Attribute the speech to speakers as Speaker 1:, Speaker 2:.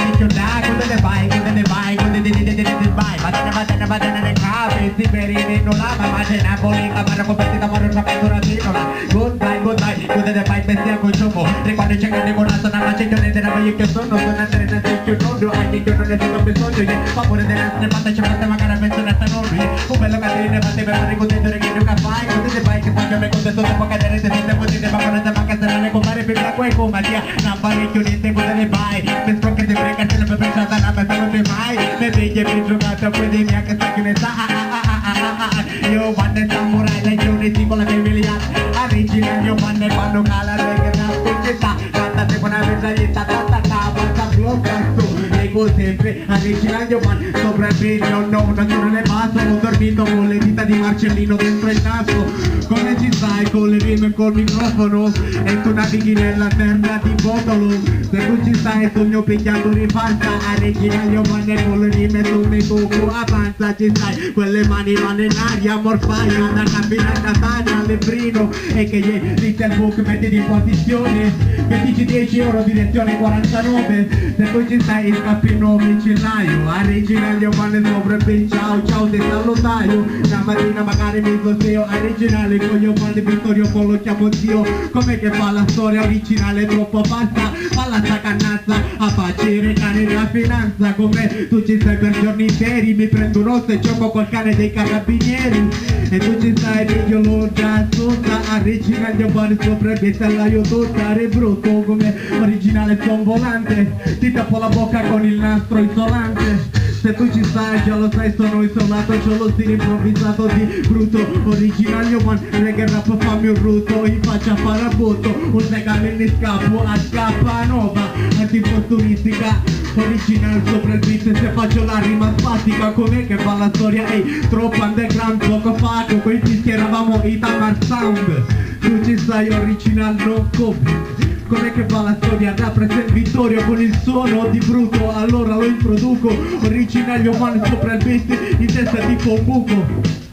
Speaker 1: ricchio da, cosa ne vai, cosa ne vai, cosa ne vai, madonna ne capi, si per il non la ma c'è Napoli, ma parlo con pezzi da moro, sapendo una tinola, goodbye, cosa ne vai, bestia con gioco, ricordo c'è che ne buonato, una macchina ne della io che sono andare nel tuo mondo, anche io non ne tengo bisogno, favore della strepata, c'è fatta magari menzionata non lui, un bello catene, ma deve fare contento che non fai, cosa ne vai, che poi mi contento se può cadere, se siete potete, ma non ma che se ne compare per la quei come dia, non fare chiudete, cosa ne vai, mi spro che ti frega, se non mi pensata, non mi non mai, mi vedi mi giocata, poi di mia che sa che ne sa, io quando samurai, legione tipo la famiglia, original, io quando fanno cala, che non può cantate con una versaglia, basta blocca tu, nego sempre, original, io quando sopravvivo, no, non sono le masse, ho dormito con le dita di Marcellino dentro il naso, come ci stai con le rime e col microfono, e tu navighi nella terra di botolo, se tu ci stai sul mio picchiato rifanza, original, io quando con le rime tu mi tocco avanza, ci stai, quelle mani vanno in aria, morfai, da camminare a Catania, Lebrino, e che gli dice il book, metti di posizione, che dici 10 euro direzione 49, se tu ci stai scappi il nome cellaio, original, io quando sopra ben ciao, ciao ti salutaio, una mattina magari mi soseo, originale, con io quando Vittorio poi lo chiamo zio, come che fa la storia originale, troppo falsa, fa la sacannazza, a facere cane della finanza, come tu ci stai per giorni interi, mi prendo un osso e gioco col cane dei carabinieri, e tu ci stai io lo già sotto, original, io quando sopra e stella io tutta, re brutto, come originale son volante, ti tappo la bocca con il nastro isolante, se tu ci stai già lo sai sono isolato, c'ho lo stile improvvisato di brutto, original io man, reggae rap fammi un rutto, in faccia farabotto, un legame ne scappo a scappa nova, antifortunistica, original sopra il beat, se faccio la rima spatica, com'è che fa la storia, ehi, troppo underground, poco fa, con quei fischi eravamo Itamar Sound, tu ci stai original non copy. Com'è che fa la storia? Rappresenta Vittorio con il suono di brutto, allora lo introduco, originale umano sopra il beat, in testa tipo un buco.